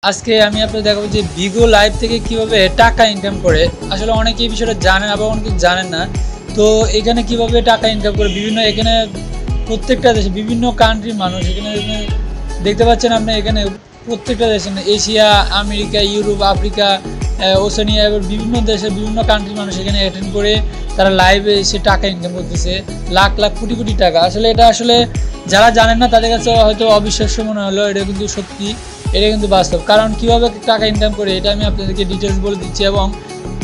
আজকে আমি আপনাদের দেখাবো যে বিগো লাইভ থেকে কিভাবে টাকা ইনকাম করে। আসলে অনেকে এই বিষয়টা জানেন, আবার অনেকে জানেন না। তো এখানে কিভাবে টাকা ইনকাম করে বিভিন্ন এখানে প্রত্যেকটা দেশে বিভিন্ন কান্ট্রির মানুষ এখানে দেখতে পাচ্ছেন আপনি। এখানে প্রত্যেকটা দেশে Asia, America, Europe, Africa, Oceania, এবার বিভিন্ন দেশের বিভিন্ন কান্ট্রির মানুষ এখানে অ্যাটেন্ড করে তারা লাইভে এসে টাকা ইনকাম করতেছে, লাখ লাখ কোটি কোটি টাকা। আসলে এটা আসলে যারা জানেন না তাদের কাছে হয়তো অবিশ্বাস্য মনে হলো, এটা কিন্তু সত্যি, এটা কিন্তু বাস্তব। কারণ কীভাবে টাকা ইনকাম করে এটা আমি আপনাদেরকে ডিটেলস বলে দিচ্ছি, এবং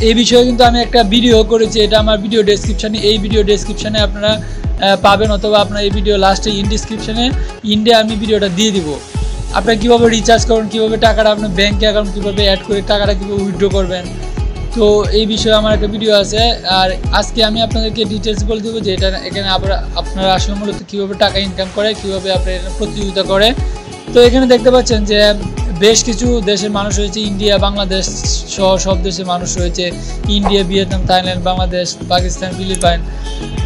এই বিষয়ে কিন্তু আমি একটা ভিডিও করেছি, এটা আমার ভিডিও ডেসক্রিপশানে, এই ভিডিও ডেসক্রিপশানে আপনারা পাবেন, অথবা আপনার এই ভিডিও লাস্টে ডিসক্রিপশানে আমি ভিডিওটা দিয়ে দিব। আপনারা কীভাবে রিচার্জ করবেন, কীভাবে টাকাটা আপনার ব্যাঙ্ক অ্যাকাউন্ট কীভাবে অ্যাড করে টাকাটা কীভাবে উইথড্র করবেন, তো এই বিষয়ে আমার একটা ভিডিও আছে। আর আজকে আমি আপনাদেরকে ডিটেলস বলে দেবো যে এটা এখানে আপনারা আসলে মূলত কীভাবে টাকা ইনকাম করে, কীভাবে আপনার প্রতিযোগিতা করে। তো এখানে দেখতে পাচ্ছেন যে বেশ কিছু দেশের মানুষ রয়েছে, ইন্ডিয়া, বাংলাদেশ সহ সব দেশের মানুষ রয়েছে, India, Vietnam, Thailand, Bangladesh, Pakistan, Philippines.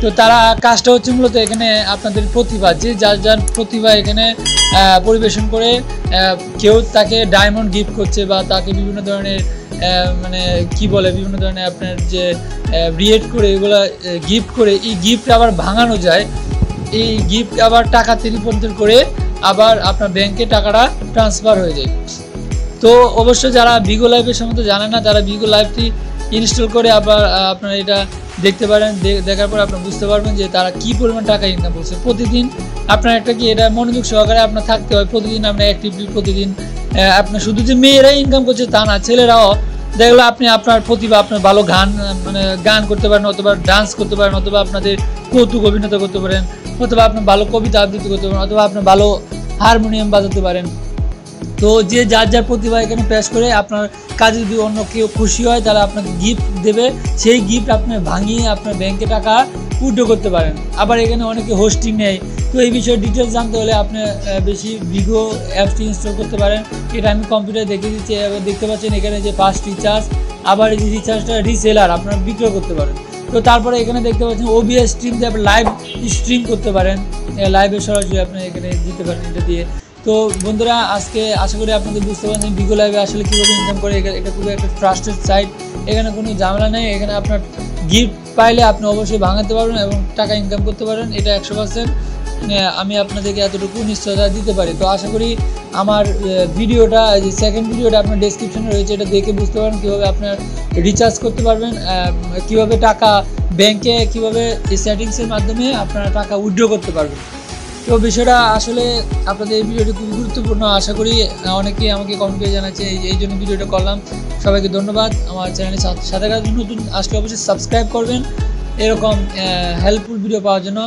তো তারা কাজটা হচ্ছে মূলত এখানে আপনাদের প্রতিভা, যে যার যার প্রতিভা এখানে পরিবেশন করে কেউ তাকে ডায়মন্ড গিফট করছে, বা তাকে বিভিন্ন ধরনের মানে কি বলে বিভিন্ন ধরনের আপনার যে রিয়েট করে এগুলো গিফট করে, এই গিফট আবার ভাঙানো যায়, এই গিফট আবার টাকাতে রূপান্তর করে আবার আপনার ব্যাংকে টাকাটা ট্রান্সফার হয়ে যায়। তো অবশ্যই যারা বিগো লাইভের সম্বন্ধে জানেন না, তারা বিগো লাইভটি ইনস্টল করে আবার আপনারা এটা দেখতে পারেন। দেখার পর আপনারা বুঝতে পারবেন যে তারা কী পরিমাণ টাকা ইনকাম করছে প্রতিদিন। আপনার একটা কি এটা মনোযোগ সহকারে আপনার থাকতে হয়, প্রতিদিন আপনার অ্যাক্টিভলি প্রতিদিন আপনার শুধু যে মেয়েরাই ইনকাম করছে তা না, ছেলেরাও দেখলো আপনি আপনার প্রতিভা, আপনার ভালো গান করতে পারেন, অথবা ডান্স করতে পারেন, অথবা আপনাদের কৌতুক অভিনেতা করতে পারেন, অথবা আপনার ভালো কবিতা আবৃত্তি করতে পারেন, অথবা আপনার ভালো হারমোনিয়াম বাজাতে পারেন। তো যে যার যার প্রতিভা এখানে পেশ করে আপনার কাজে যদি অন্য কেউ খুশি হয় তাহলে আপনাকে গিফট দেবে, সেই গিফট আপনি ভাঙিয়ে আপনার ব্যাংকে টাকা উইথড্র করতে পারেন। আবার এখানে অনেকে হোস্টিং নেয়। তো এই বিষয়ে ডিটেলস জানতে হলে আপনি বেশি বিগো অ্যাপসটি ইনস্টল করতে পারেন। এটা আমি কম্পিউটারে দেখে দিচ্ছি। দেখতে পাচ্ছেন এখানে যে ফার্স্ট রিচার্জ, আবার এই যে রিচার্জটা রিসেলার আপনারা বিক্রয় করতে পারেন। তো তারপরে এখানে দেখতে পাচ্ছেন ওবিএস স্ট্রিম দিয়ে আপনি লাইভ স্ট্রিম করতে পারেন, লাইভে সরাসরি আপনি এখানে দিতে পারেন এটা দিয়ে। তো বন্ধুরা, আজকে আশা করি আপনাদের বুঝতে পারছেন বিগো লাইভে আসলে কীভাবে ইনকাম করে। এটা খুবই একটা ট্রাস্টেড সাইট, এখানে কোনো ঝামেলা নেই। এখানে আপনার গিফট পাইলে আপনি অবশ্যই ভাঙাতে পারবেন এবং টাকা ইনকাম করতে পারেন, এটা 100% আমি আপনাদেরকে এতটুকু নিশ্চয়তা দিতে পারি। তো আশা করি আমার ভিডিওটা, যে সেকেন্ড ভিডিওটা আপনার ডেসক্রিপশনে রয়েছে, এটা দেখে বুঝতে পারবেন কীভাবে আপনার রিচার্জ করতে পারবেন, কীভাবে টাকা ব্যাংকে কীভাবে এই সেটিংসের মাধ্যমে আপনারা টাকা উইথড্র করতে পারবেন। তো বিষয়টা আসলে আপনাদের এই ভিডিওটি খুবই গুরুত্বপূর্ণ। আশা করি অনেকেই আমাকে কমেন্ট করে জানাচ্ছে, এই জন্য ভিডিওটা করলাম। সবাইকে ধন্যবাদ। আমার চ্যানেলের সাথে নতুন আসলে অবশ্যই সাবস্ক্রাইব করবেন এরকম হেল্পফুল ভিডিও পাওয়ার জন্য।